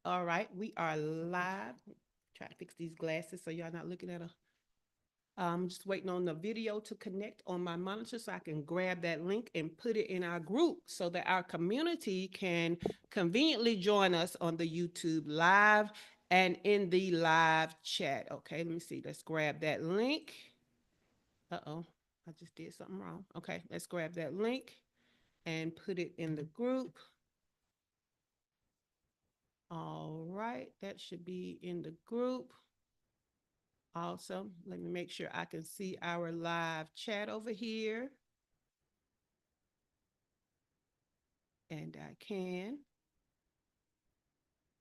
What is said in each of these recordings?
All right, we are live. Try to fix these glasses so y'all not looking at a. I'm just waiting on the video to connect on my monitor so I can grab that link and put it in our group so that our community can conveniently join us on the YouTube live and in the live chat. Okay, let me see. Let's grab that link. Uh-oh, I just did something wrong. Okay, let's grab that link and put it in the group. All right, that should be in the group. Also, let me make sure I can see our live chat over here. And I can.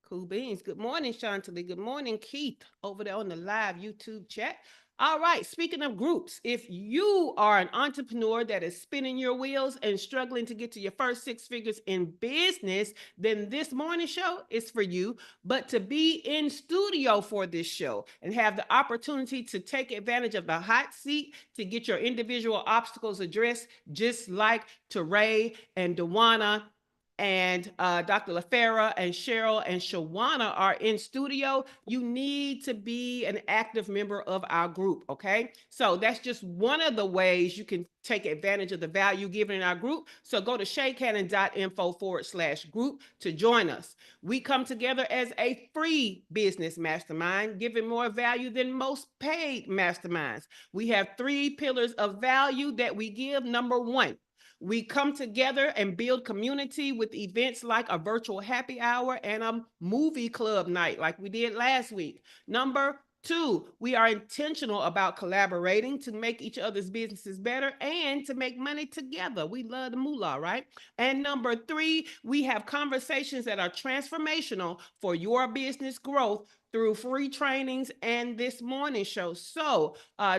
Cool beans. Good morning, Chantilly. Good morning, Keith, over there on the live YouTube chat. All right, speaking of groups, if you are an entrepreneur that is spinning your wheels and struggling to get to your first six figures in business, then this morning show is for you. But to be in studio for this show and have the opportunity to take advantage of the hot seat to get your individual obstacles addressed, just like Teray and Dewana and Dr. LaFera and Cheryl and Shawana are in studio, you need to be an active member of our group, okay? So that's just one of the ways you can take advantage of the value given in our group. So go to shaycannon.info/group to join us. We come together as a free business mastermind, giving more value than most paid masterminds. We have 3 pillars of value that we give. Number 1, we come together and build community with events like a virtual happy hour and a movie club night like we did last week. Number 2, we are intentional about collaborating to make each other's businesses better and to make money together. We love the moolah, right? And number 3, we have conversations that are transformational for your business growth through free trainings and this morning show. So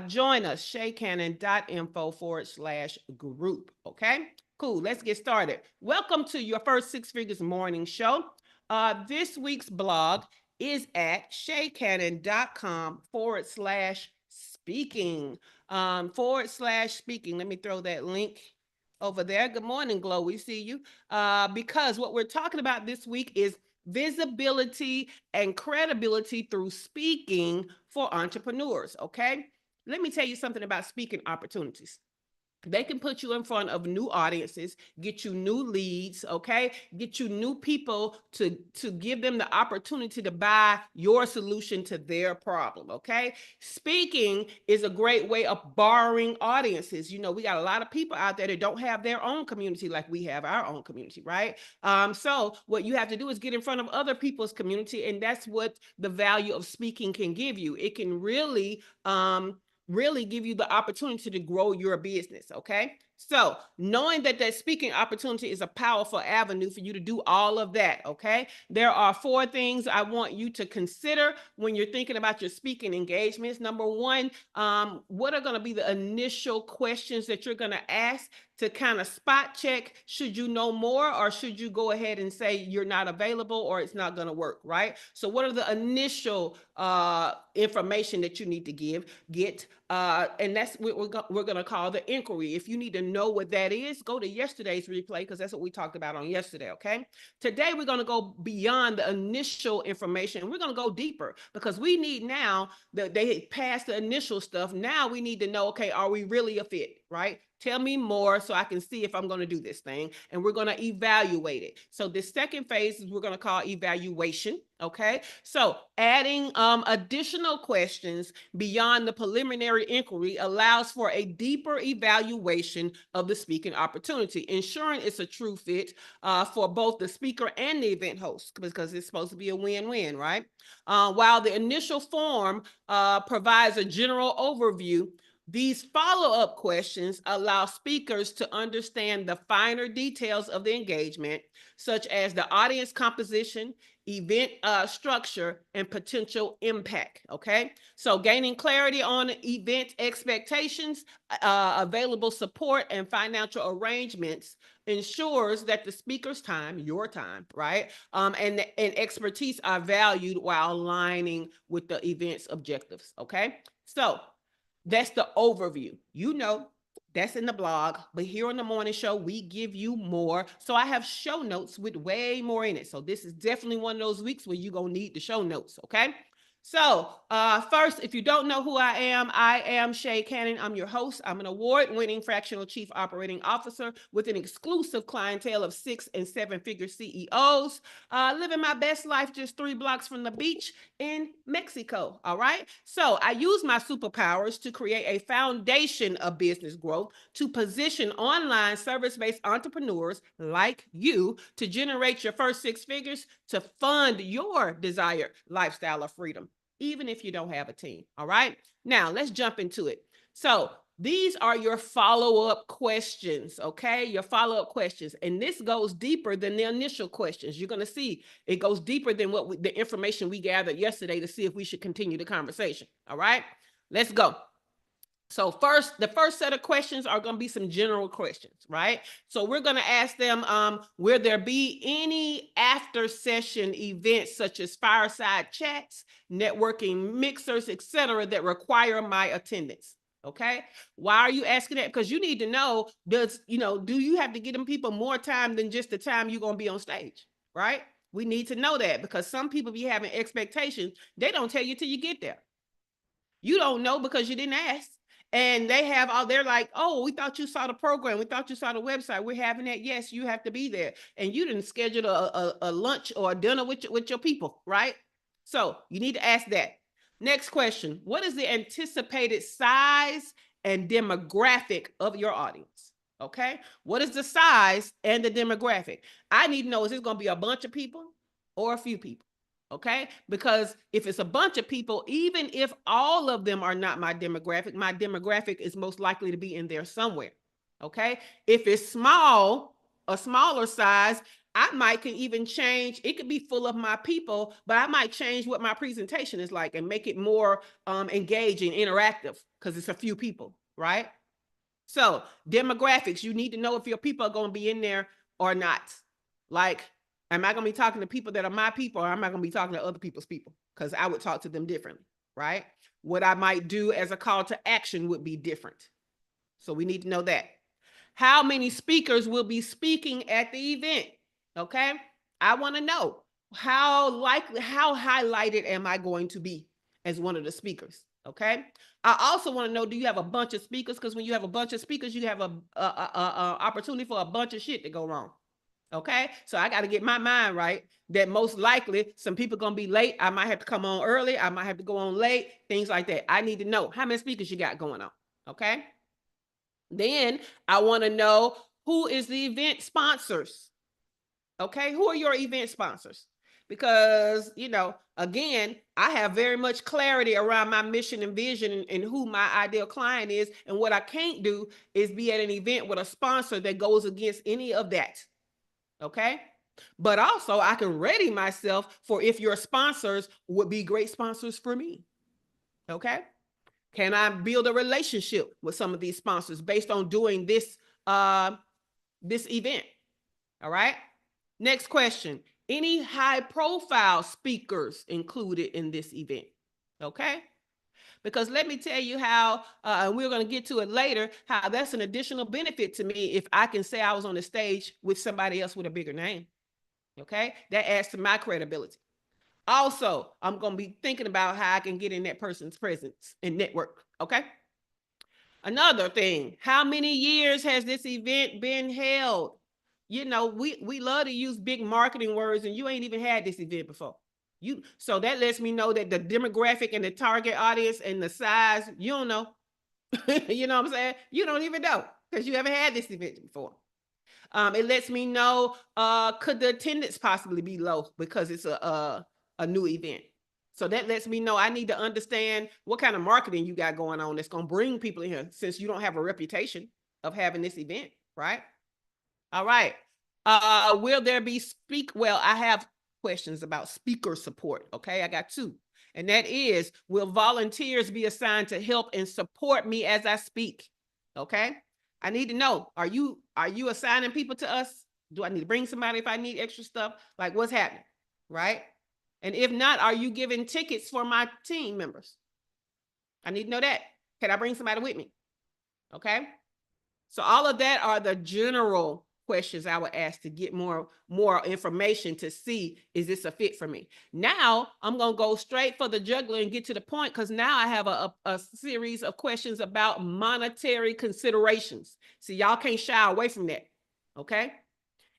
join us, shaycannon.info/group. Okay, cool. Let's get started. Welcome to your first six figures morning show. This week's blog is at shaycannon.com/speaking. /speaking. Let me throw that link over there. Good morning, Glow. We see you. Because what we're talking about this week is visibility and credibility through speaking for entrepreneurs. Okay. Let me tell you something about speaking opportunities. They can put you in front of new audiences, get you new leads, okay? Get you new people to give them the opportunity to buy your solution to their problem, okay? Speaking is a great way of borrowing audiences. You know, we got a lot of people out there that don't have their own community like we have our own community, right? So what you have to do is get in front of other people's community, and that's what the value of speaking can give you. It can really give you the opportunity to grow your business. Okay. So knowing that speaking opportunity is a powerful avenue for you to do all of that. Okay. There are 4 things I want you to consider when you're thinking about your speaking engagements. Number 1, what are going to be the initial questions that you're going to ask to kind of spot check, should you know more or should you go ahead and say you're not available or it's not going to work, right? So what are the initial information that you need to get? And that's what we're going to call the inquiry. If you need to know what that is, go to yesterday's replay because that's what we talked about on yesterday, okay? Today, we're going to go beyond the initial information. We're going to go deeper because we need now that they passed the initial stuff. Now we need to know, okay, are we really a fit, right? Tell me more so I can see if I'm going to do this thing. And we're going to evaluate it. So the second phase is we're going to call evaluation. Okay. So adding additional questions beyond the preliminary inquiry allows for a deeper evaluation of the speaking opportunity, ensuring it's a true fit for both the speaker and the event host, because it's supposed to be a win-win, right? While the initial form provides a general overview, these follow-up questions allow speakers to understand the finer details of the engagement, such as the audience composition, event structure, and potential impact, okay? So gaining clarity on event expectations, available support, and financial arrangements ensures that the speaker's time, your time, right, and expertise are valued while aligning with the event's objectives, okay? So that's the overview. You know, That's in the blog, but here on the morning show, we give you more. So I have show notes with way more in it. So this is definitely one of those weeks where you're going to need the show notes, okay? So first, if you don't know who I am Shay Cannon. I'm your host. I'm an award-winning fractional chief operating officer with an exclusive clientele of 6- and 7-figure CEOs, living my best life just 3 blocks from the beach in Mexico, all right? So I use my superpowers to create a foundation of business growth to position online service-based entrepreneurs like you to generate your first 6 figures to fund your desired lifestyle of freedom, even if you don't have a team. All right. Now let's jump into it. So these are your follow-up questions, okay? Your follow-up questions. And this goes deeper than the initial questions. You're going to see it goes deeper than the information we gathered yesterday to see if we should continue the conversation. All right, let's go. So the first set of questions are going to be some general questions, right? So we're going to ask them, will there be any after session events such as fireside chats, networking mixers, etc., that require my attendance? Okay. Why are you asking that? Because you need to know, do you have to give them people more time than just the time you're going to be on stage, right? We need to know that because some people be having expectations. They don't tell you till you get there. You don't know because you didn't ask. And they're like, oh, we thought you saw the program. We thought you saw the website. We're having that. Yes, you have to be there. And you didn't schedule a lunch or a dinner with your people, right? So you need to ask that. Next question. What is the anticipated size and demographic of your audience? Okay. What is the size and the demographic? I need to know, is this going to be a bunch of people or a few people? Okay, because if it's a bunch of people, even if all of them are not my demographic is most likely to be in there somewhere. Okay, if it's a smaller size, I might can even change. It could be full of my people, but I might change what my presentation is like and make it more engaging, interactive, because it's a few people, right? So demographics, you need to know if your people are going to be in there or not. Like, am I going to be talking to people that are my people, or am I going to be talking to other people's people? Because I would talk to them differently, right? What I might do as a call to action would be different. So we need to know that. How many speakers will be speaking at the event? Okay. I want to know how highlighted am I going to be as one of the speakers? Okay. I also want to know, do you have a bunch of speakers? Because when you have a bunch of speakers, you have a opportunity for a bunch of shit to go wrong. Okay, so I got to get my mind right that most likely some people going to be late. I might have to come on early. I might have to go on late, things like that. I need to know how many speakers you got going on. Okay. Then I want to know, who is the event sponsors? Okay, who are your event sponsors? Because, again, I have very much clarity around my mission and vision and who my ideal client is. And what I can't do is be at an event with a sponsor that goes against any of that. Okay. But also I can ready myself for if your sponsors would be great sponsors for me. Okay. Can I build a relationship with some of these sponsors based on doing this event? All right. Next question. Any high profile speakers included in this event? Okay. Because let me tell you how, and we're going to get to it later, how that's an additional benefit to me if I can say I was on the stage with somebody else with a bigger name. Okay. That adds to my credibility. Also, I'm going to be thinking about how I can get in that person's presence and network. Okay. Another thing, how many years has this event been held? We love to use big marketing words, and you ain't even had this event before. So that lets me know that the demographic and the target audience and the size, you don't know. You know what I'm saying? You don't even know because you haven't had this event before. It lets me know, could the attendance possibly be low because it's a new event? So that lets me know I need to understand what kind of marketing you got going on that's going to bring people in here, since you don't have a reputation of having this event, right? All right. Will there be well, I have questions about speaker support. Okay. I got 2. And that is, will volunteers be assigned to help and support me as I speak? Okay. I need to know, are you assigning people to us? Do I need to bring somebody if I need extra stuff? Like, what's happening? Right. And if not, are you giving tickets for my team members? I need to know that. Can I bring somebody with me? Okay. So all of that are the general questions I would ask to get more information to see, is this a fit for me? Now I'm going to go straight for the jugular and get to the point, because now I have a series of questions about monetary considerations. See, y'all can't shy away from that. Okay.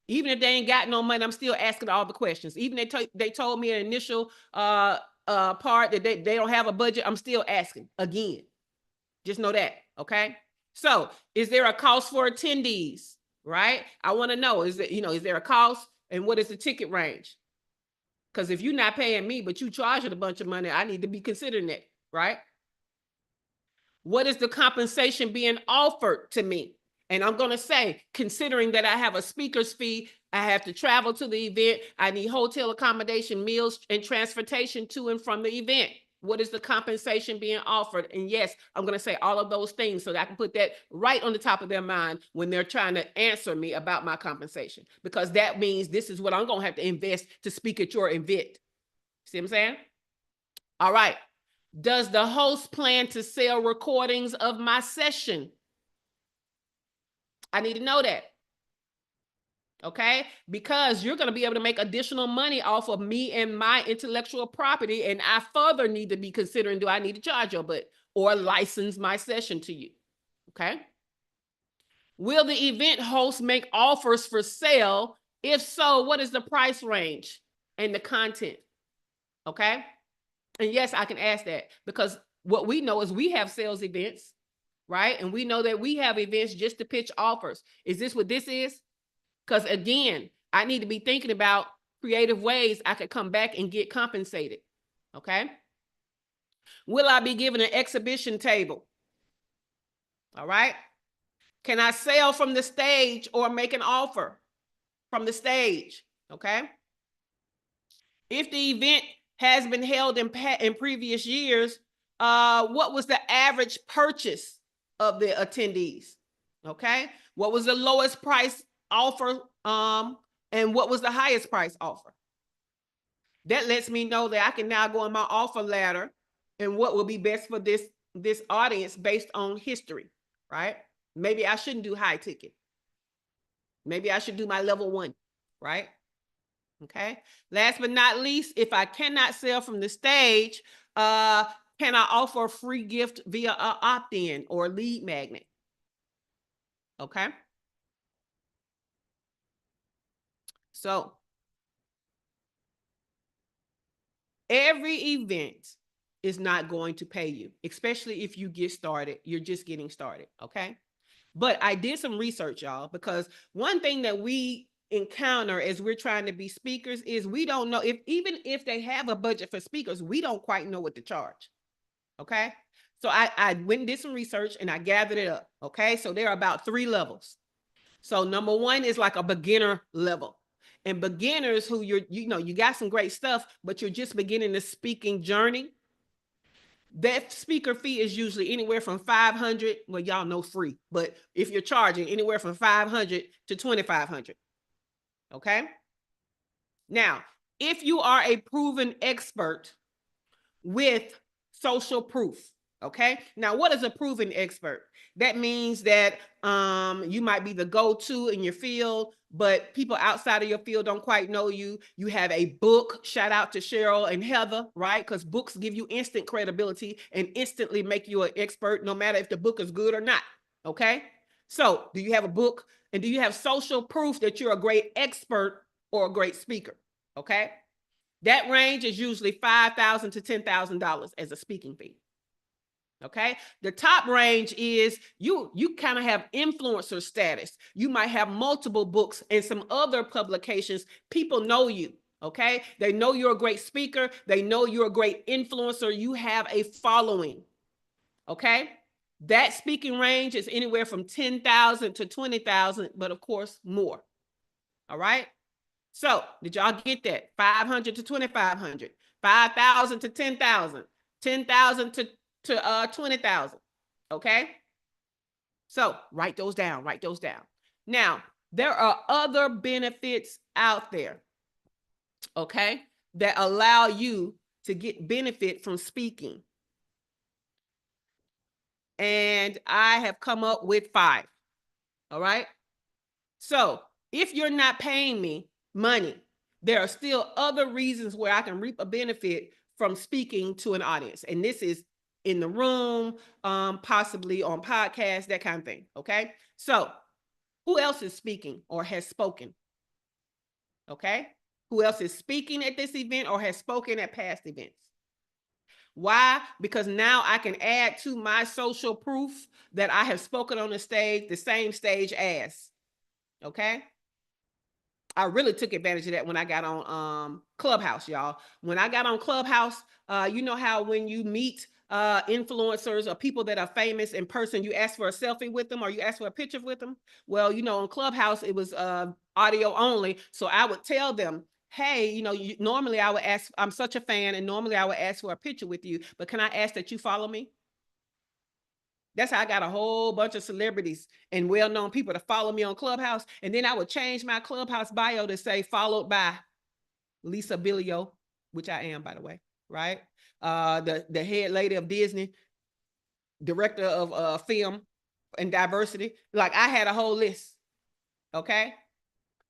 Even if they ain't got no money, I'm still asking all the questions. Even they told me an initial part that they don't have a budget, I'm still asking again. Just know that. Okay. So is there a cost for attendees? Right? I want to know, is there a cost, and what is the ticket range? Because if you're not paying me, but you charging a bunch of money, I need to be considering that, right? What is the compensation being offered to me? And I'm going to say, considering that I have a speaker's fee, I have to travel to the event, I need hotel accommodation, meals, and transportation to and from the event. What is the compensation being offered? And yes, I'm going to say all of those things so that I can put that right on the top of their mind when they're trying to answer me about my compensation, because that means this is what I'm going to have to invest to speak at your event. See what I'm saying? All right. Does the host plan to sell recordings of my session? I need to know that. Okay, because you're going to be able to make additional money off of me and my intellectual property, and I further need to be considering, do I need to charge your butt or license my session to you? Okay. Will the event host make offers for sale? If so, what is the price range and the content? Okay. And yes, I can ask that, because what we know is we have sales events, right? And we know that we have events just to pitch offers. Is this what this is? Because again, I need to be thinking about creative ways I could come back and get compensated. Okay. Will I be given an exhibition table? All right. Can I sell from the stage or make an offer from the stage? Okay. If the event has been held in previous years, what was the average purchase of the attendees? Okay. What was the lowest price offer? And what was the highest price offer? That lets me know that I can now go on my offer ladder and what will be best for this audience based on history, right? Maybe I shouldn't do high ticket. Maybe I should do my level 1, right? Okay. Last but not least, if I cannot sell from the stage, can I offer a free gift via an opt-in or lead magnet? Okay. So every event is not going to pay you, especially if you get started. You're just getting started. Okay. But I did some research, y'all, because one thing that we encounter as we're trying to be speakers is we don't know even if they have a budget for speakers, we don't quite know what to charge. Okay. So I went and did some research and I gathered it up. Okay. So there are about 3 levels. So number 1 is like a beginner level. And beginners who you got some great stuff, but you're just beginning the speaking journey. That speaker fee is usually anywhere from $500. Well, y'all know free, but if you're charging anywhere from $500 to $2,500. Okay. Now, if you are a proven expert with social proof. Okay. Now, what is a proven expert? That means that you might be the go-to in your field, but people outside of your field don't quite know you. You have a book. Shout out to Cheryl and Heather, right? Because books give you instant credibility and instantly make you an expert, no matter if the book is good or not. Okay. So do you have a book, and do you have social proof that you're a great expert or a great speaker? Okay. That range is usually $5,000 to $10,000 as a speaking fee. Okay. The top range is you kind of have influencer status. You might have multiple books and some other publications. People know you. Okay. They know you're a great speaker. They know you're a great influencer. You have a following. Okay. That speaking range is anywhere from 10,000 to 20,000, but of course more. All right. So did y'all get that? 500 to 2,500, 5,000 to 10,000, 10,000 to 20,000. Okay. So write those down. Write those down. Now, there are other benefits out there, okay, that allow you to get benefit from speaking. And I have come up with 5. All right. So if you're not paying me money, there are still other reasons where I can reap a benefit from speaking to an audience. And this is in the room, possibly on podcasts, that kind of thing. Okay. So who else is speaking or has spoken? Okay. Who else is speaking at this event or has spoken at past events? Why? Because now I can add to my social proof that I have spoken on the stage, the same stage as. Okay. I really took advantage of that when I got on Clubhouse, y'all. When I got on Clubhouse, you know how when you meet influencers or people that are famous in person, you ask for a selfie with them or you ask for a picture with them. Well, you know, on Clubhouse, it was audio only. So I would tell them, hey, you know, normally I would ask, I'm such a fan, and normally I would ask for a picture with you, but can I ask that you follow me? That's how I got a whole bunch of celebrities and well-known people to follow me on Clubhouse. And then I would change my Clubhouse bio to say followed by Lisa Bilio, which I am, by the way, right? The head lady of Disney, director of film and diversity. Like I had a whole list. Okay.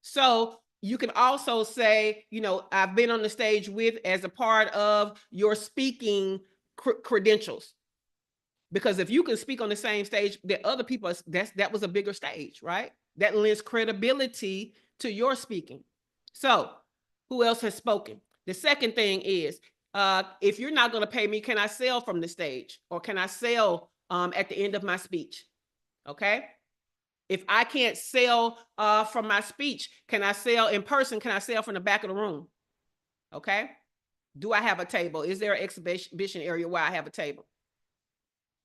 So you can also say, you know, I've been on the stage with as a part of your speaking credentials. Because if you can speak on the same stage that other people, that was a bigger stage, right? That lends credibility to your speaking. So who else has spoken? The second thing is, if you're not going to pay me, can I sell from the stage or can I sell at the end of my speech? Okay. If I can't sell from my speech, can I sell in person? Can I sell from the back of the room? Okay. Do I have a table? Is there an exhibition area where I have a table?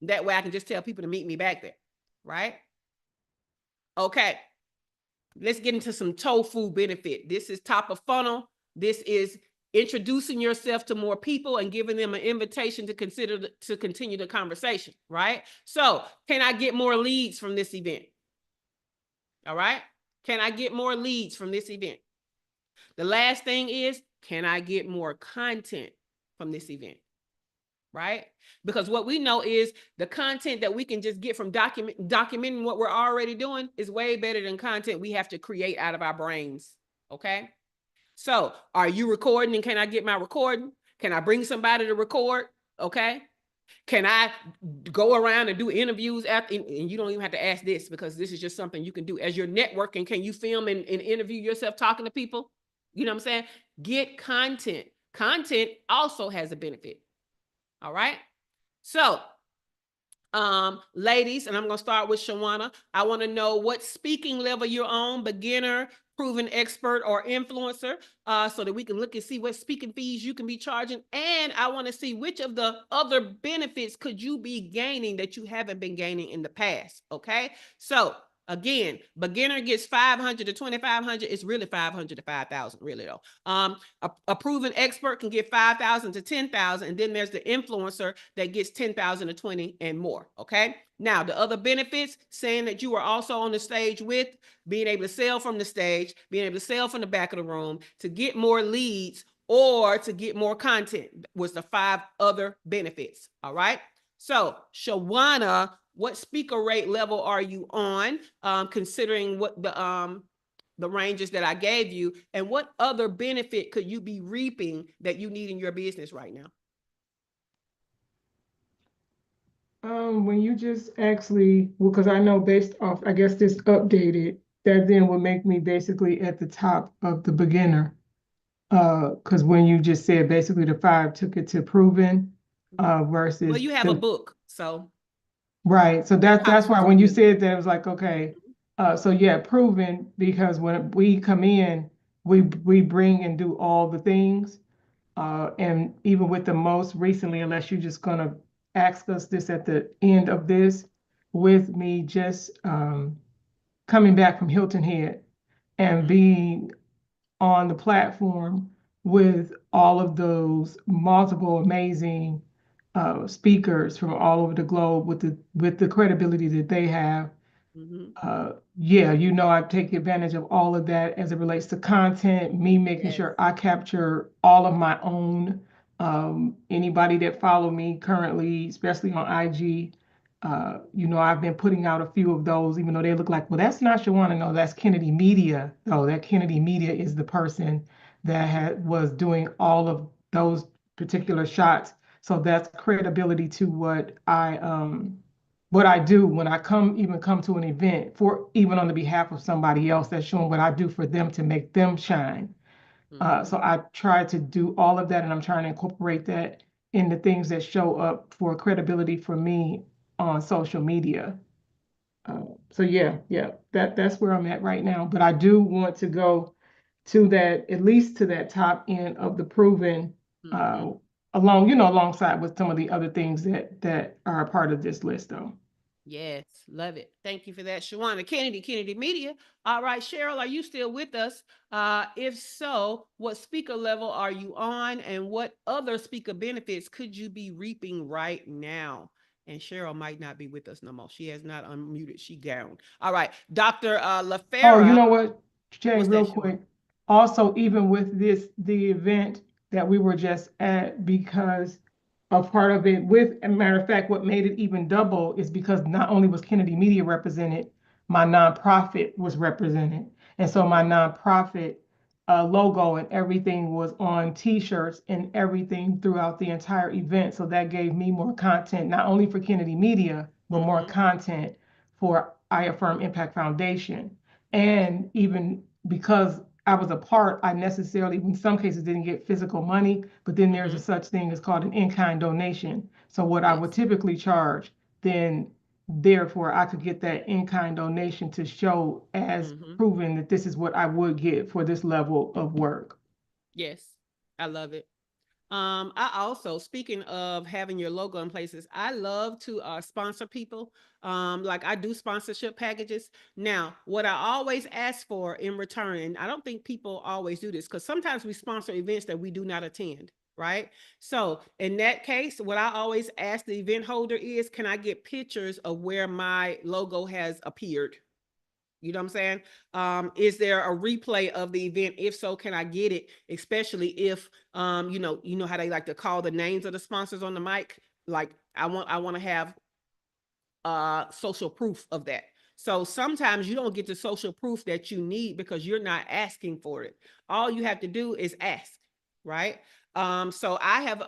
That way I can just tell people to meet me back there, right? Okay, let's get into some tofu benefit. This is top of funnel. This is introducing yourself to more people and giving them an invitation to consider to continue the conversation, right? So can I get more leads from this event? All right. Can I get more leads from this event? The last thing is, can I get more content from this event? Right? Because what we know is the content that we can just get from documenting what we're already doing is way better than content we have to create out of our brains. Okay. So are you recording and can I get my recording? Can I bring somebody to record? Okay. Can I go around and do interviews after? And you don't even have to ask this because this is just something you can do as you're networking. Can you film and interview yourself talking to people? You know what I'm saying? Get content. Content also has a benefit. All right. So, ladies, and I'm going to start with Shawana. I want to know what speaking level you're on, beginner, proven expert, or influencer, so that we can look and see what speaking fees you can be charging. And I want to see which of the other benefits could you be gaining that you haven't been gaining in the past. Okay. So again, beginner gets 500 to 2,500. It's really 500 to 5,000, really though. A proven expert can get 5,000 to 10,000, and then there's the influencer that gets 10,000 to 20 and more. Okay. Now the other benefits, saying that you are also on the stage with, being able to sell from the stage, being able to sell from the back of the room, to get more leads or to get more content was the 5 other benefits. All right. So Shawana, what speaker rate level are you on, considering what the ranges that I gave you, and what other benefit could you be reaping that you need in your business right now? When you just actually, well, because I know based off, I guess this updated, that then would make me basically at the top of the beginner. Because when you just said basically the 5 took it to proven, versus Well, you have a book, so right. So that's why when you beginner. said that, it was like, okay, so yeah, proven, because when we come in, we bring and do all the things. And even with the most recently, unless you're just gonna ask us this at the end of this, with me just coming back from Hilton Head and being on the platform with all of those multiple amazing speakers from all over the globe with the credibility that they have. Yeah, you know, I take advantage of all of that as it relates to content, me making sure I capture all of my own. Anybody that follow me currently, especially on IG, I've been putting out a few of those, even though they look like, well, that's not Shawana. No, that's Kennedy Media. Oh, that Kennedy Media is the person that was doing all of those particular shots. So that's credibility to what I do when I come to an event for even on the behalf of somebody else. That's showing what I do for them to make them shine. So I try to do all of that, and I'm trying to incorporate that in the things that show up for credibility for me on social media. So yeah, that's where I'm at right now. But I do want to go to that, at least to that top end of the proven, uh, alongside with some of the other things that are a part of this list, though. Yes, love it. Thank you for that, Shawana. Kennedy Media. All right, Cheryl, are you still with us? If so, what speaker level are you on, and what other speaker benefits could you be reaping right now? And Cheryl might not be with us no more. She has not unmuted. She gone. All right, Dr. Oh, you LaFera. know what, Jay, What's real that, Shawana? quick. Also, even with the event that we were just at, because a part of it with, a matter of fact, what made it even double is because not only was Kennedy Media represented, my nonprofit was represented. And so my nonprofit logo and everything was on t-shirts and everything throughout the entire event. So that gave me more content, not only for Kennedy Media, but more content for I Affirm Impact Foundation. And even because I was a part, I necessarily, in some cases, didn't get physical money, but then there's a such thing as called an in-kind donation. So what I would Yes. typically charge, then therefore I could get that in-kind donation to show as proven that this is what I would get for this level of work. Yes. I love it. I also, speaking of having your logo in places, I love to sponsor people. Like I do sponsorship packages. Now, what I always ask for in return, and I don't think people always do this because sometimes we sponsor events that we do not attend, right? So in that case, what I always ask the event holder is, can I get pictures of where my logo has appeared? You know what I'm saying? Is there a replay of the event? If so, can I get it? Especially if you know how they like to call the names of the sponsors on the mic. Like I want to have social proof of that. So sometimes you don't get the social proof that you need because you're not asking for it. All you have to do is ask, right? So I have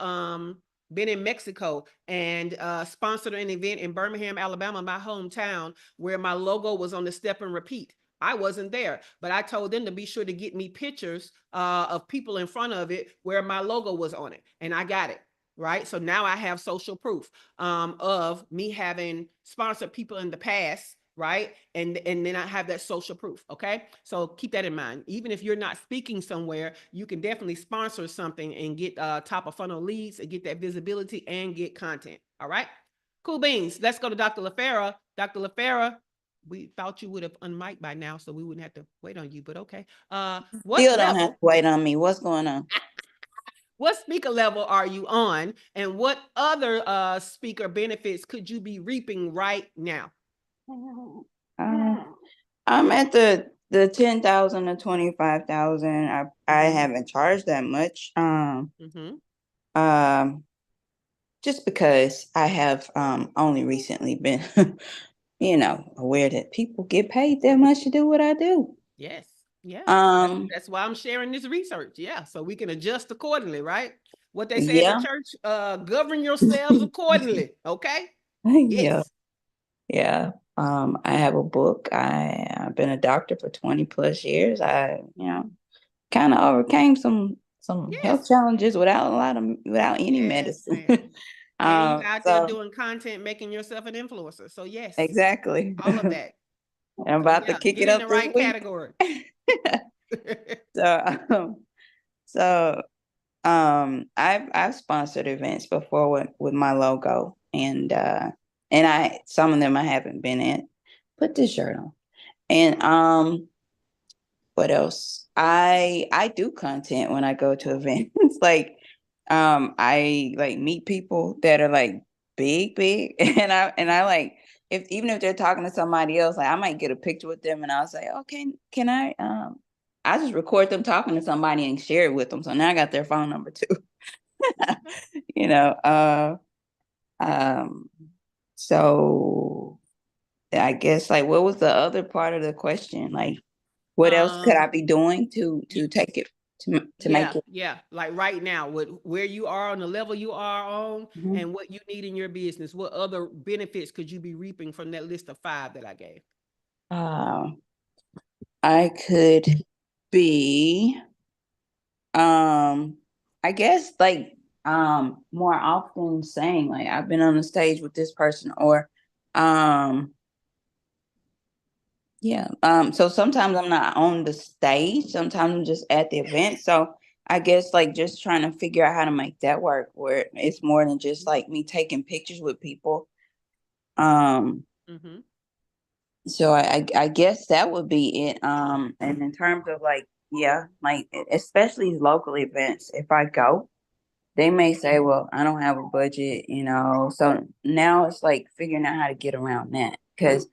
been in Mexico and sponsored an event in Birmingham, Alabama, my hometown, where my logo was on the step and repeat. I wasn't there, but I told them to be sure to get me pictures of people in front of it where my logo was on it, and I got it. Right. So now I have social proof of me having sponsored people in the past. Right. And then I have that social proof. Okay. So keep that in mind. Even if you're not speaking somewhere, you can definitely sponsor something and get top of funnel leads and get that visibility and get content. All right. Cool beans. Let's go to Dr. LaFera. Dr. LaFera, we thought you would have unmiked by now, so we wouldn't have to wait on you, but okay. What Still don't have level? to wait on me. What's going on? What speaker level are you on, and what other speaker benefits could you be reaping right now? I'm at the 10,000 to 25,000. I haven't charged that much. Just because I have only recently been, aware that people get paid that much to do what I do. Yes. Yeah. That's why I'm sharing this research. Yeah. So we can adjust accordingly, right? What they say at the church, govern yourselves accordingly. Okay. Yes. Yeah. I have a book. I've been a doctor for 20 plus years. I, kind of overcame some health challenges without any medicine. And you out there So doing content, making yourself an influencer. So yes, exactly. all of that. I'm So about to kick get it in up the this right week. category. So I've sponsored events before with my logo, and some of them I haven't been in. Put this shirt on. And what else? I do content when I go to events. Like I like meet people that are like big, and I like, even if they're talking to somebody else, like I might get a picture with them and I'll say, okay, can I just record them talking to somebody and share it with them. So now I got their phone number too. you know, uh um So I guess like what was the other part of the question? Like what else could I be doing to take it to make it? Yeah, like right now, where you are on the level you are on, Mhm. and what you need in your business, what other benefits could you be reaping from that list of 5 that I gave? I could be I guess like more often saying like I've been on the stage with this person, or yeah. So sometimes I'm not on the stage, sometimes I'm just at the event. So I guess like just trying to figure out how to make that work where it's more than just like me taking pictures with people. Mm-hmm. So I guess that would be it. And in terms of like, yeah, like especially local events, if I go, they may say, well, I don't have a budget, you know. So now it's like figuring out how to get around that, because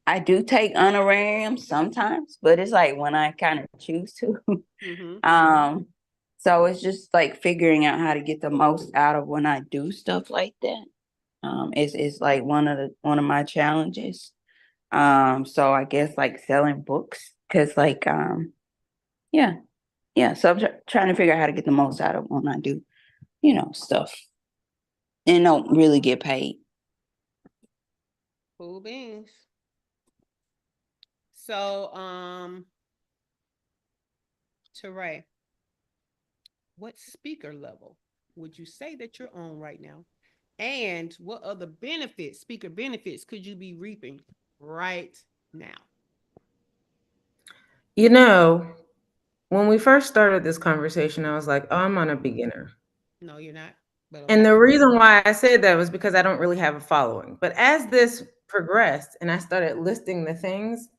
I do take honorariums sometimes, but it's like when I kind of choose to. Mm-hmm. So it's just like figuring out how to get the most out of when I do stuff like that. It's like one of my challenges. So I guess like selling books, because like yeah, yeah. So I'm trying to figure out how to get the most out of when I do, you know, stuff and don't really get paid. Cool beans. So, Teray, what speaker level would you say that you're on right now? And what other benefits, speaker benefits, could you be reaping right now? You know, when we first started this conversation, I was like, oh, I'm on a beginner. No, you're not. But And okay. the reason why I said that was because I don't really have a following. But as this progressed and I started listing the things,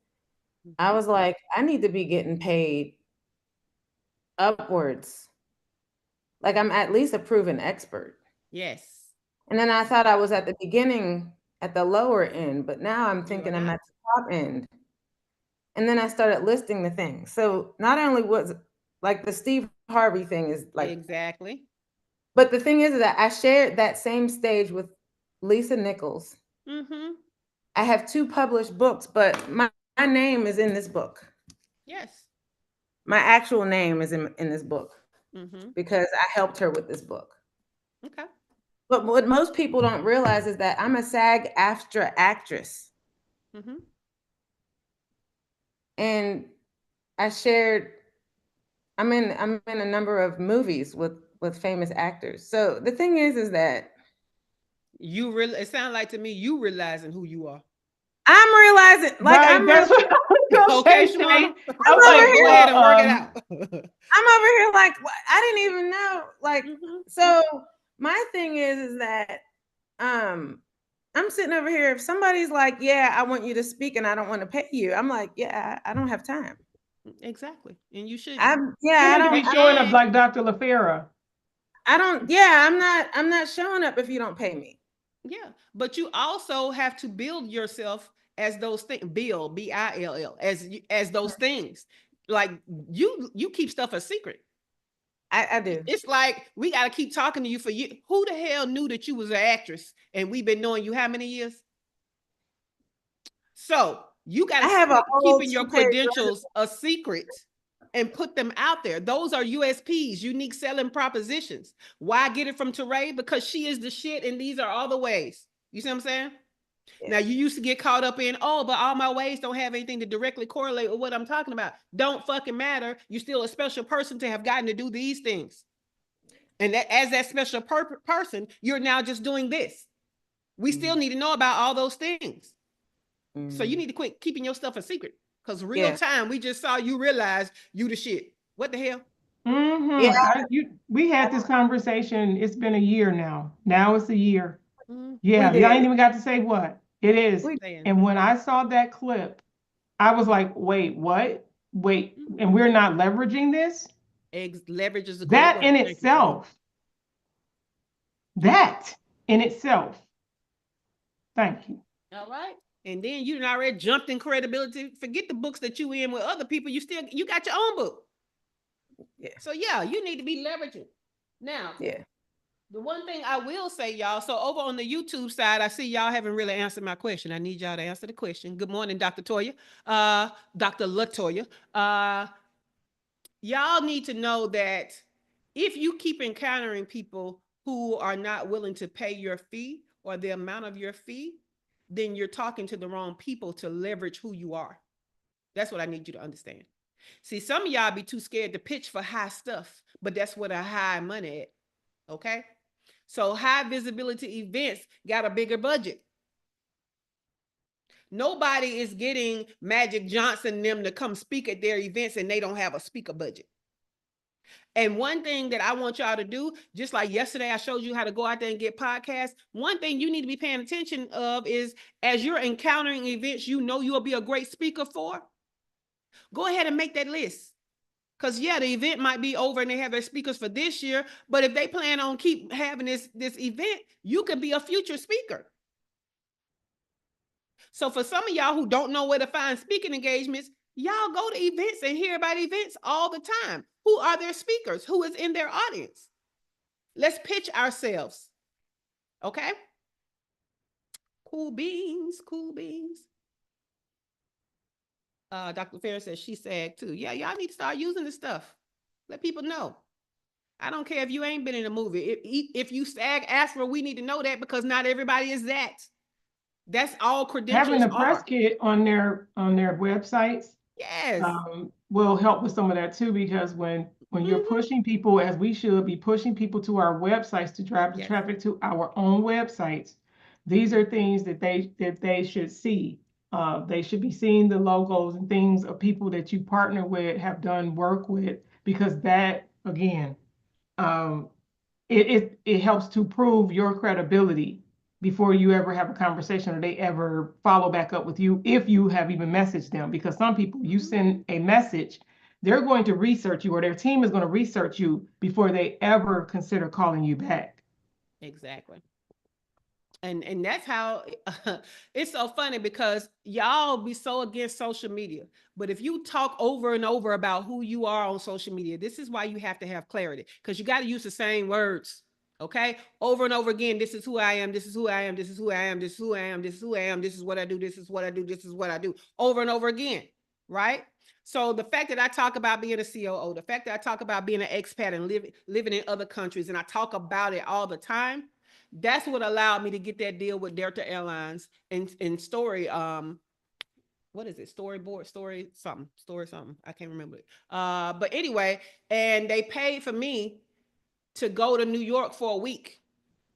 I was like, I need to be getting paid upwards. Like I'm at least a proven expert. Yes. And then I thought I was at the beginning at the lower end, but now I'm You are thinking I'm not. at the top end. And then I started listing the things. So not only was like the Steve Harvey thing is like, Exactly. but the thing is that I shared that same stage with Lisa Nichols. Mm-hmm. I have 2 published books, but my name is in this book. Yes. My actual name is in this book Mm-hmm. because I helped her with this book. Okay. But what most people don't realize is that I'm a SAG-AFTRA actress. Mm-hmm. And I shared I'm in a number of movies with famous actors. So the thing is that It sounds like to me you realizing who you are. I'm realizing like Right, that's what I was gonna Okay, say, Shawana. Shay. I was over like, Go here. ahead and work it well, out. I'm over here like I didn't even know. Like, Mm-hmm. so my thing is that I'm sitting over here. If somebody's like, yeah, I want you to speak and I don't want to pay you, I'm like, yeah, I don't have time. Exactly. And you shouldn't. I'm yeah, you I need to be don't showing up like Dr. LaFera. I don't yeah, I'm not showing up if you don't pay me. Yeah. But you also have to build yourself as those things. Build, BILL, as those things. Like you keep stuff a secret. I do. It's like we got to keep talking to you for you. Who the hell knew that you was an actress and we've been knowing you how many years? So you got I to have a quit whole keeping your 2-page credentials a secret and put them out there. Those are USPs, unique selling propositions. Why get it from Teray? Because she is the shit, and these are all the ways. You see what I'm saying? Yeah. Now you used to get caught up in, oh, but all my ways don't have anything to directly correlate with what I'm talking about. Don't fucking matter. You're still a special person to have gotten to do these things. And that, as that special person, you're now just doing this. We still need to know about all those things. So you need to quit keeping your stuff a secret. Because real time, we just saw you realize you the shit. What the hell? Yeah. We had this conversation. It's been a year now. Now it's a year. Mm, We Yeah, y'all ain't did. even got to say what it is. We saying. And when I saw that clip, I was like, wait, what? Wait, and we're not leveraging this? Leverage is a great That word. in Thank you, Shay. that in itself. Thank you. All right. And then you done already jumped in credibility. Forget the books that you in with other people. You got your own book. Yeah. So yeah, you need to be leveraging. Now, Yeah. The one thing I will say, y'all, so over on the YouTube side, I see y'all haven't really answered my question. I need y'all to answer the question. Good morning, Dr. Toya, Dr. LaToya. Y'all need to know that if you keep encountering people who are not willing to pay your fee or the amount of your fee, then you're talking to the wrong people to leverage who you are. That's what I need you to understand. See, some of y'all be too scared to pitch for high stuff, but that's what a high money at. Okay. So high visibility events got a bigger budget. Nobody is getting Magic Johnson and them to come speak at their events and they don't have a speaker budget. And one thing that I want y'all to do, just like yesterday, I showed you how to go out there and get podcasts. One thing you need to be paying attention of is as you're encountering events, you know you'll be a great speaker for. Go ahead and make that list. Because yeah, the event might be over and they have their speakers for this year, but if they plan on keep having this event, you could be a future speaker. So for some of y'all who don't know where to find speaking engagements, y'all go to events and hear about events all the time. Who are their speakers? Who is in their audience? Let's pitch ourselves. Okay? Cool beans, cool beans. Dr. Ferris says she sagged too. Yeah, y'all need to start using this stuff. Let people know. I don't care if you ain't been in a movie. If you sag, ask for, we need to know that because not everybody is that. That's all credentials Having a press are. kit on their websites Yes. will help with some of that too, because when you're pushing people, as we should be pushing people to our websites to drive the traffic to our own websites, these are things that they should see. They should be seeing the logos and things of people that you partner with, have done work with, because that again, it helps to prove your credibility before you ever have a conversation or they ever follow back up with you, if you have even messaged them. Because some people, you send a message, they're going to research you, or their team is going to research you before they ever consider calling you back. Exactly. And that's how it's so funny, because y'all be so against social media. But if you talk over and over about who you are on social media, this is why you have to have clarity, because you got to use the same words. Okay, over and over again. This is who I am. This is who I am. This is who I am. This is who I am. This is who I am. This is what I do. This is what I do. This is what I do. Over and over again. Right. So the fact that I talk about being a COO, the fact that I talk about being an expat and living in other countries, and I talk about it all the time, that's what allowed me to get that deal with Delta Airlines and Story. What is it? Story something. I can't remember it. But anyway, and they paid for me to go to New York for a week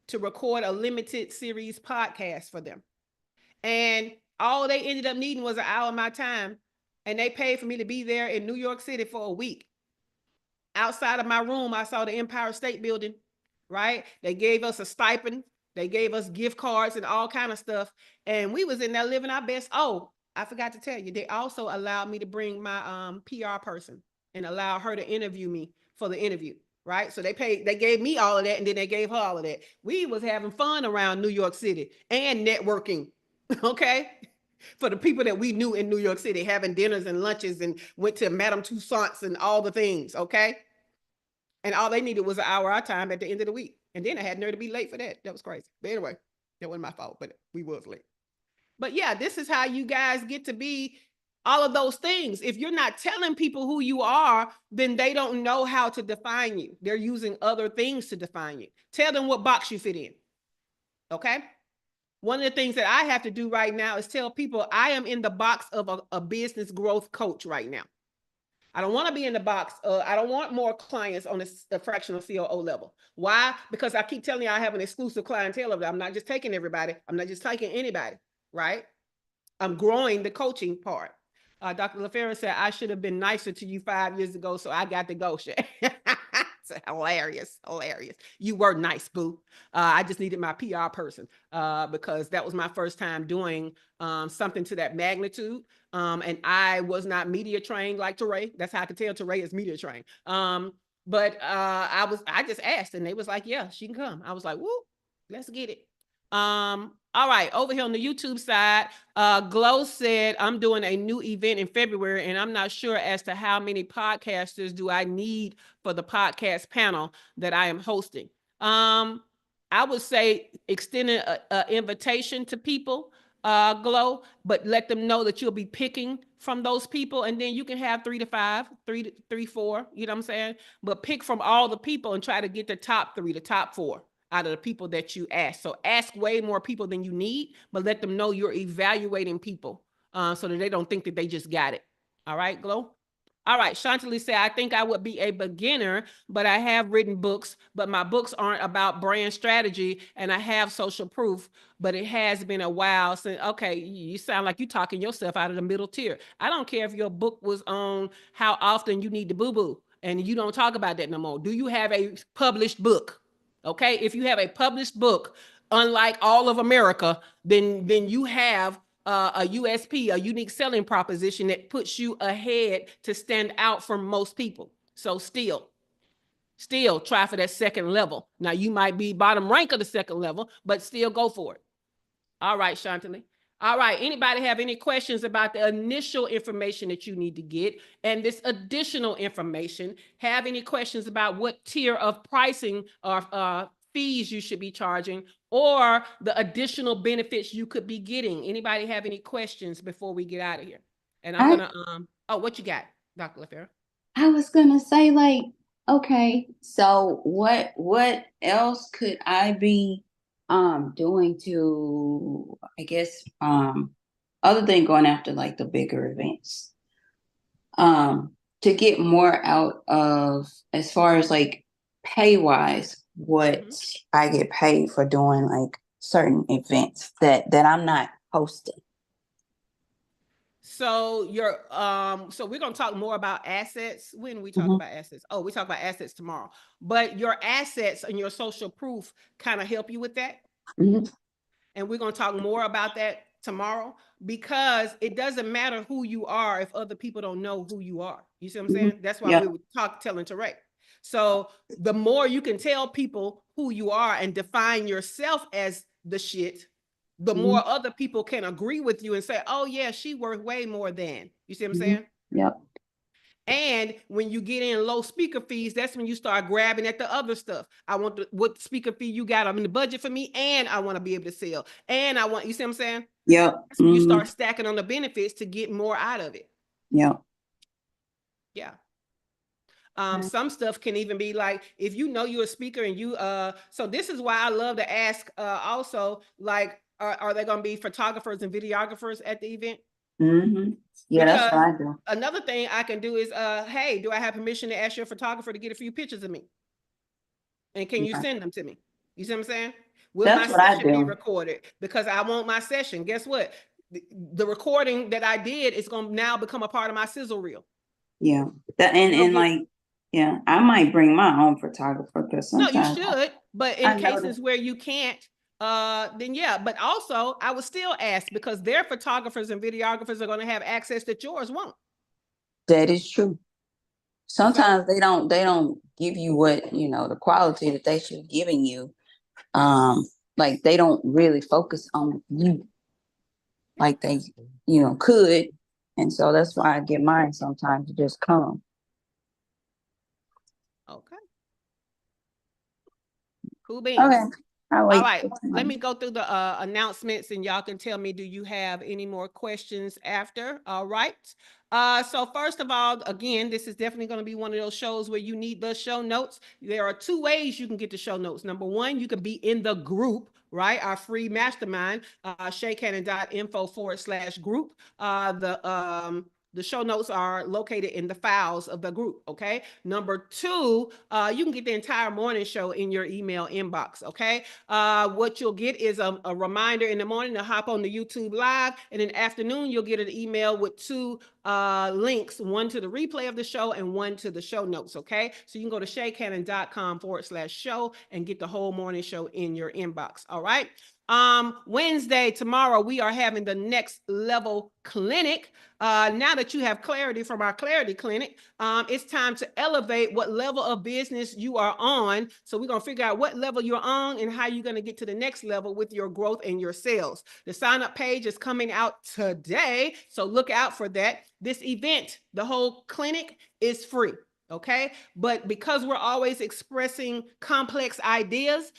to record a limited series podcast for them. And all they ended up needing was an hour of my time. And they paid for me to be there in New York City for a week. Outside of my room, I saw the Empire State Building, right? They gave us a stipend. They gave us gift cards and all kind of stuff. And we was in there living our best. Oh, I forgot to tell you, they also allowed me to bring my PR person and allow her to interview me for the interview, right? So they gave me all of that, and then they gave her all of that. We was having fun around New York City and networking, okay? For the people that we knew in New York City, having dinners and lunches, and went to Madame Tussauds and all the things, okay? And all they needed was an hour of our time at the end of the week. And then I had nerve to be late for that. That was crazy. But anyway, that wasn't my fault, but we was late. But yeah, this is how you guys get to be all of those things. If you're not telling people who you are, then they don't know how to define you. They're using other things to define you. Tell them what box you fit in. Okay? One of the things that I have to do right now is tell people I am in the box of a business growth coach right now. I don't want to be in the box. I don't want more clients on the fractional COO level. Why? Because I keep telling you I have an exclusive clientele of that. I'm not just taking everybody. I'm not just taking anybody, right? I'm growing the coaching part. Dr. LaFera said, I should have been nicer to you 5 years ago, so I got to go. It's hilarious, hilarious. You were nice, boo. I just needed my PR person because that was my first time doing something to that magnitude. And I was not media trained like Teray. That's how I could tell Teray is media trained. But I just asked, and they was like, yeah, she can come. I was like, woo, let's get it. All right, over here on the YouTube side, Glow said, I'm doing a new event in February, and I'm not sure as to how many podcasters do I need for the podcast panel that I am hosting. I would say extending an invitation to people, Glow, but let them know that you'll be picking from those people, and then you can have 3 to 5, 3 to 3, 4, you know what I'm saying? But pick from all the people and try to get the top 3, the top 4 out of the people that you ask. So ask way more people than you need, but let them know you're evaluating people so that they don't think that they just got it. All right, Glow? All right, Chantilly said, I think I would be a beginner, but I have written books, but my books aren't about brand strategy, and I have social proof, but it has been a while since. Okay, you sound like you're talking yourself out of the middle tier. I don't care if your book was on how often you need to boo-boo, and you don't talk about that no more. Do you have a published book? Okay, if you have a published book, unlike all of America, then you have a USP, a unique selling proposition that puts you ahead to stand out from most people. So still try for that second level. Now you might be bottom rank of the second level, but still go for it. All right, Chantilly. All right, anybody have any questions about the initial information that you need to get and this additional information? Have any questions about what tier of pricing or fees you should be charging, or the additional benefits you could be getting? Anybody have any questions before we get out of here? And I'm gonna oh, what you got, Dr. LaFera? I was gonna say, like, okay, so what else could I be doing to, I guess, other than going after like the bigger events, to get more out of, as far as like pay wise, what I get paid for doing like certain events that I'm not hosting. So so we're gonna talk more about assets when we talk about assets. Oh, we talk about assets tomorrow. But your assets and your social proof kind of help you with that. And we're gonna talk more about that tomorrow, because it doesn't matter who you are if other people don't know who you are. You see what I'm saying? That's why we would talk telling to Ray. So the more you can tell people who you are and define yourself as the shit, the more other people can agree with you and say, oh yeah, she worth way more than. You see what I'm saying? Yep. And when you get in low speaker fees, that's when you start grabbing at the other stuff. I want what speaker fee you got. I'm in the budget for me, and I want to be able to sell. And I want, you see what I'm saying? Yep. That's when you start stacking on the benefits to get more out of it. Yep. Yeah. Some stuff can even be like, if you know you're a speaker and you, so this is why I love to ask also, like, are there going to be photographers and videographers at the event? Yeah, Because that's what I do. another thing I can do is, hey, do I have permission to ask your photographer to get a few pictures of me? And can you send them to me? You see what I'm saying? Will That's my what I session be do. recorded? Because I want my session. Guess what? The recording that I did is going to now become a part of my sizzle reel. Yeah. Like, yeah, I might bring my own photographer, because No, sometimes you should, but in cases where you can't, then yeah. But also, I would still ask, because their photographers and videographers are going to have access that yours won't. that is true. Sometimes they don't give you what, the quality that they should be giving you. Like they don't really focus on you like they, could. And so that's why I get mine sometimes to just come. Okay. Cool beans. Okay. All right, let me go through the announcements, and y'all can tell me, do you have any more questions after? All right. So first of all, again, this is definitely going to be one of those shows where you need the show notes. There are 2 ways you can get the show notes. Number 1, you can be in the group, right? Our free mastermind, shaycannon.info/group. The show notes are located in the files of the group, okay? Number 2, you can get the entire morning show in your email inbox, okay? What you'll get is a reminder in the morning to hop on the YouTube Live, and in the afternoon, you'll get an email with 2 links, one to the replay of the show and one to the show notes, okay? So you can go to shaycannon.com/show and get the whole morning show in your inbox, all right? Wednesday, tomorrow, we are having the next level clinic. Now that you have clarity from our clarity clinic, it's time to elevate what level of business you are on. So we're going to figure out what level you're on and how you're going to get to the next level with your growth and your sales. The sign up page is coming out today, so look out for that. This event, the whole clinic, is free. Okay, but because we're always expressing complex ideas,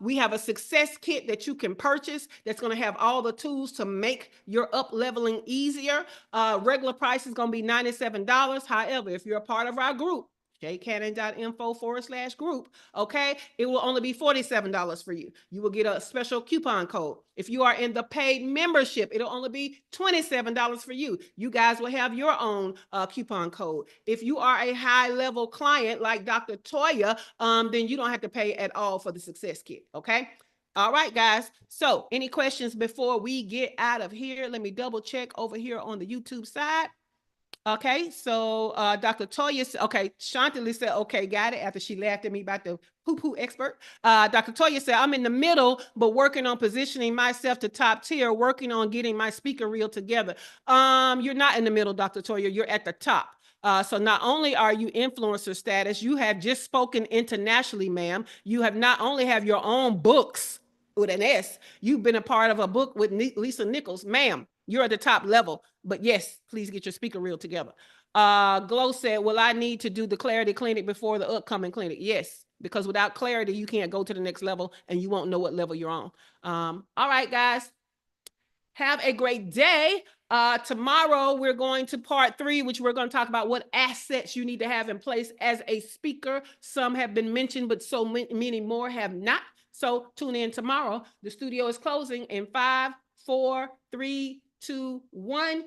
we have a success kit that you can purchase that's going to have all the tools to make your up leveling easier. Regular price is going to be $97. However, if you're a part of our group, jcannon.info/group, okay, it will only be $47 for you. You will get a special coupon code. If you are in the paid membership, it'll only be $27 for you. You guys will have your own coupon code. If you are a high level client like Dr. Toya, then you don't have to pay at all for the success kit, okay? All right, guys. So any questions before we get out of here? Let me double check over here on the YouTube side. Okay, so Dr. Toya, okay, Shantali said, okay, got it, after she laughed at me about the poo-poo expert. Dr. Toya said, I'm in the middle, but working on positioning myself to top tier, working on getting my speaker reel together. You're not in the middle, Dr. Toya, you're at the top. So not only are you influencer status, you have just spoken internationally, ma'am. You have not only have your own books with an S, you've been a part of a book with Lisa Nichols, ma'am. You're at the top level, but yes, please get your speaker reel together. Glow said, will I need to do the clarity clinic before the upcoming clinic? Yes, because without clarity, you can't go to the next level and you won't know what level you're on. All right, guys, have a great day. Tomorrow, we're going to part 3, which we're going to talk about what assets you need to have in place as a speaker. Some have been mentioned, but so many more have not. So tune in tomorrow. The studio is closing in 5, 4, 3, 2, 1.